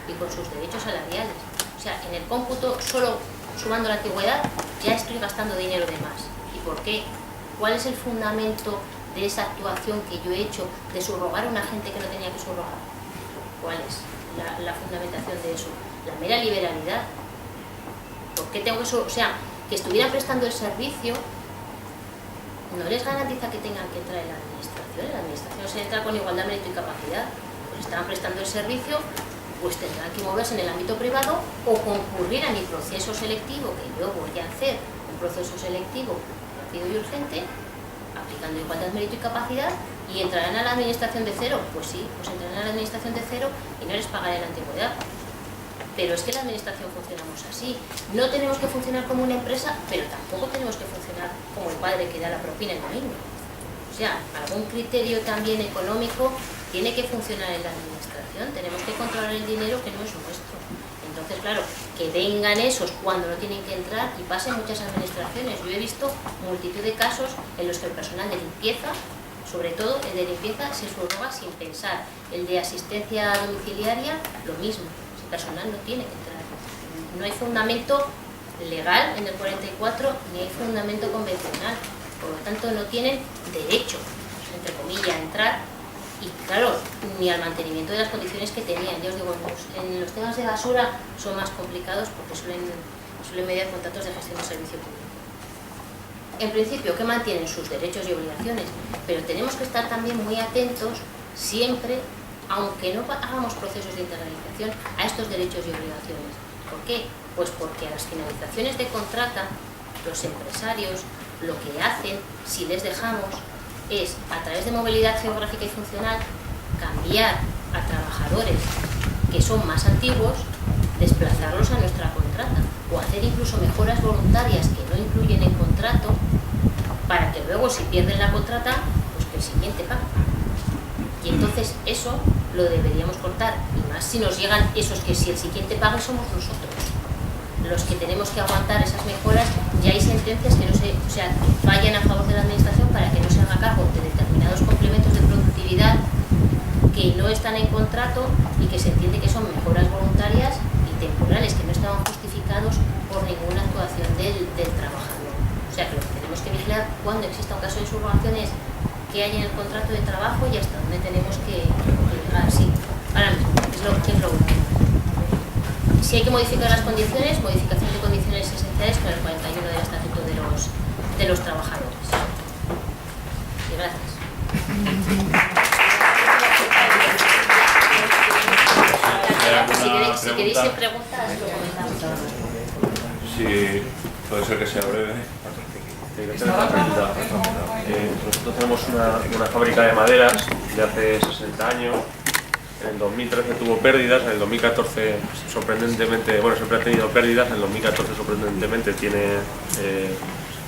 y con sus derechos salariales. O sea, en el cómputo, solo sumando la antigüedad, ya estoy gastando dinero de más. ¿Y por qué? ¿Cuál es el fundamento de esa actuación que yo he hecho de subrogar a una gente que no tenía que subrogar? ¿Cuál es la fundamentación de eso? La mera liberalidad. ¿Por qué tengo eso? O sea, que estuvieran prestando el servicio no les garantiza que tengan que entrar en la administración se entra con igualdad, mérito y capacidad. Pues están prestando el servicio, pues tendrán que moverse en el ámbito privado o concurrir a mi proceso selectivo, que yo voy a hacer un proceso selectivo rápido y urgente, aplicando igualdad, mérito y capacidad, y entrarán a la administración de cero. Pues sí, pues entrarán a la administración de cero y no les pagaré la antigüedad. Pero es que la administración funcionamos así. No tenemos que funcionar como una empresa, pero tampoco tenemos que funcionar como el padre que da la propina en domingo. O sea, algún criterio también económico tiene que funcionar en la administración. Tenemos que controlar el dinero que no es nuestro. Entonces, claro, que vengan esos cuando no tienen que entrar y pasen muchas administraciones. Yo he visto multitud de casos en los que el personal de limpieza, sobre todo el de limpieza, se subroga sin pensar. El de asistencia domiciliaria, lo mismo. Personal no tiene que entrar. No hay fundamento legal en el 44 ni hay fundamento convencional. Por lo tanto, no tienen derecho, entre comillas, a entrar. Y claro, ni al mantenimiento de las condiciones que tenían. Ya os digo, en los temas de basura son más complicados porque suelen mediar contratos de gestión de servicio público. En principio, que mantienen sus derechos y obligaciones, pero tenemos que estar también muy atentos siempre, aunque no hagamos procesos de internalización, a estos derechos y obligaciones. ¿Por qué? Pues porque a las finalizaciones de contrata, los empresarios lo que hacen, si les dejamos, es, a través de movilidad geográfica y funcional, cambiar a trabajadores que son más antiguos, desplazarlos a nuestra contrata, o hacer incluso mejoras voluntarias que no incluyen en contrato, para que luego, si pierden la contrata, pues que el siguiente pague. Y entonces eso lo deberíamos cortar, y más si nos llegan esos que si el siguiente pague somos nosotros los que tenemos que aguantar esas mejoras. Ya hay sentencias que no se, o sea, que fallan a favor de la administración para que no se haga cargo de determinados complementos de productividad que no están en contrato y que se entiende que son mejoras voluntarias y temporales, que no estaban justificados por ninguna actuación del trabajador. O sea, que lo que tenemos que vigilar cuando exista un caso de subrogación es qué hay en el contrato de trabajo y hasta dónde tenemos que llegar. Sí, ahora mismo, es lo último. Si hay que modificar las condiciones, modificación de condiciones esenciales con el 41 del Estatuto de los Trabajadores. Y gracias. Si queréis preguntas, lo comentamos. Sí, puede ser que sea breve. Nosotros tenemos una fábrica de maderas de hace 60 años. En el 2013 tuvo pérdidas, en el 2014 sorprendentemente, bueno, siempre ha tenido pérdidas, en el 2014 sorprendentemente tiene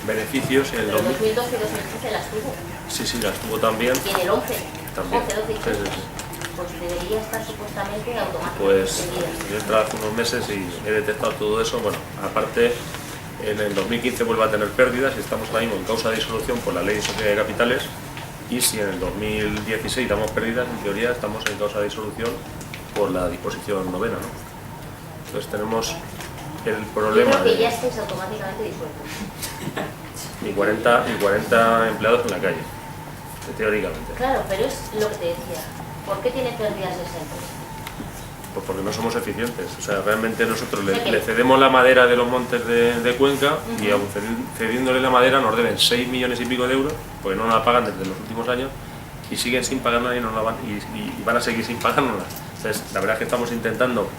beneficios. En el 2012 y 2013 las tuvo. Sí, las tuvo también. Y en el 11, también. 11, 12 y 13. Sí. Pues debería estar supuestamente automáticamente. Pues yo he entrado hace unos meses y he detectado todo eso. Bueno, aparte, en el 2015 vuelve a tener pérdidas y estamos ahora mismo en causa de disolución por la Ley de Sociedades de Capitales. Y si en el 2016 damos pérdidas, en teoría estamos en causa de disolución por la disposición novena, ¿no? Entonces tenemos el problema. Yo creo que ya estáis automáticamente disueltos. Y 40 empleados en la calle, teóricamente. Claro, pero es lo que te decía. ¿Por qué tiene pérdidas esa empresa? Pues porque no somos eficientes. O sea, realmente nosotros le cedemos la madera de los montes de Cuenca y aun cediéndole la madera nos deben 6 millones y pico de euros, porque no nos la pagan desde los últimos años y siguen sin pagarla y van a seguir sin pagárnosla. Entonces, la verdad es que estamos intentando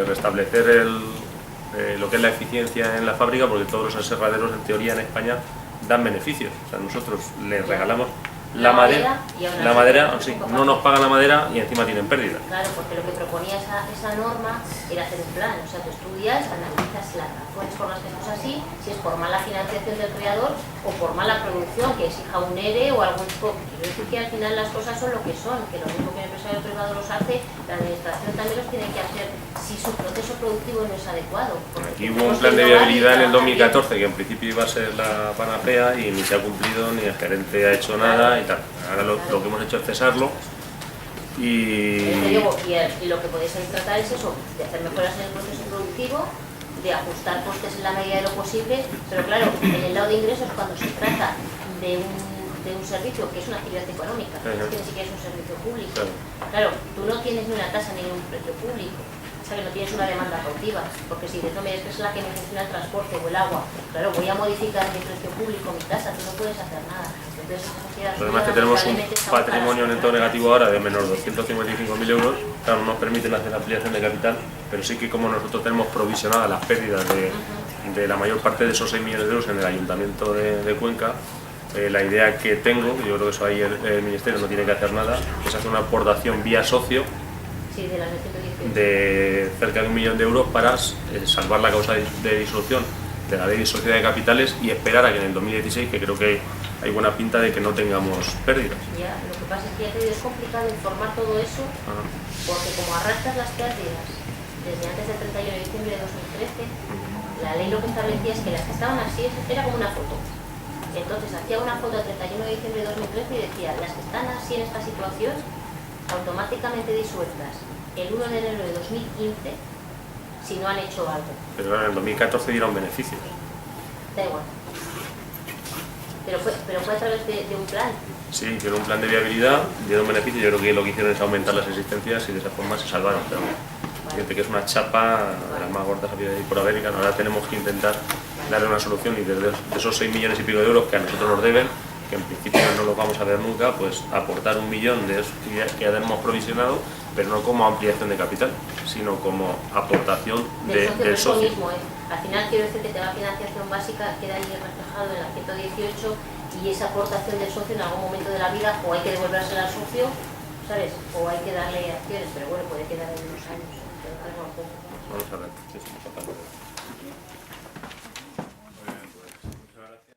restablecer lo que es la eficiencia en la fábrica, porque todos los aserraderos en teoría en España dan beneficios. O sea, nosotros les regalamos La madera y aún así no nos pagan la madera y encima tienen pérdida. Claro, porque lo que proponía esa norma era hacer un plan, o sea, tú estudias, analizas las razones por las que esto es así, si es por mala financiación del creador o por mala producción, que exija un ERE o algún tipo. Quiero decir que al final las cosas son lo que son, que lo mismo que el empresario privado los hace, la administración también los tiene que hacer si su proceso productivo no es adecuado. Aquí hubo un plan de viabilidad en el 2014 que en principio iba a ser la panacea y ni se ha cumplido, ni el gerente ha hecho nada y tal. Ahora lo que hemos hecho es cesarlo y lo que podéis tratar es eso, de hacer mejoras en el proceso productivo, de ajustar costes en la medida de lo posible, pero claro, en el lado de ingresos, cuando se trata de un servicio que es una actividad económica, es que ni siquiera es un servicio público. Claro, tú no tienes ni una tasa ni un precio público, o sea que no tienes una demanda cautiva, porque si dices, no me dices que es la que me funciona el transporte o el agua, claro, voy a modificar mi precio público, mi tasa, tú no puedes hacer nada. Además que tenemos un patrimonio neto negativo ahora de menos 255.000 euros, claro, no nos permiten hacer ampliación de capital, pero sí que como nosotros tenemos provisionadas las pérdidas de la mayor parte de esos 6 millones de euros en el Ayuntamiento de Cuenca, la idea que tengo, yo creo que eso ahí el Ministerio no tiene que hacer nada, es hacer una aportación vía socio de cerca de 1 millón de euros para salvar la causa de disolución de la ley de sociedad de capitales y esperar a que en el 2016, que creo que hay buena pinta de que no tengamos pérdidas. Ya, lo que pasa es que ya te digo, es complicado informar todo eso, porque como arrastras las pérdidas desde antes del 31 de diciembre de 2013, la ley lo que establecía es que las que estaban así era como una foto. Entonces hacía una foto del 31 de diciembre de 2013 y decía, las que están así en esta situación, automáticamente disueltas el 1 de enero de 2015, si no han hecho algo. Pero en el 2014 dieron beneficios. Da igual. Pero fue a través de un plan. Sí, hicieron un plan de viabilidad, dieron beneficios. Yo creo que lo que hicieron es aumentar las existencias y de esa forma se salvaron. Pero fíjate que es una chapa de las más gordas habidas por haber y ahora tenemos que intentar darle una solución y desde esos 6 millones y pico de euros que a nosotros nos deben, que en principio no los vamos a ver nunca, pues aportar 1 millón de esos que ya tenemos provisionado, pero no como ampliación de capital, sino como aportación del socio. Mismo, Al final quiero decir que tema financiación básica queda ahí reflejado en la 118 y esa aportación del socio en algún momento de la vida o hay que devolvérsela al socio, ¿sabes? O hay que darle acciones, pero bueno, puede quedar en unos años. Vamos a ver.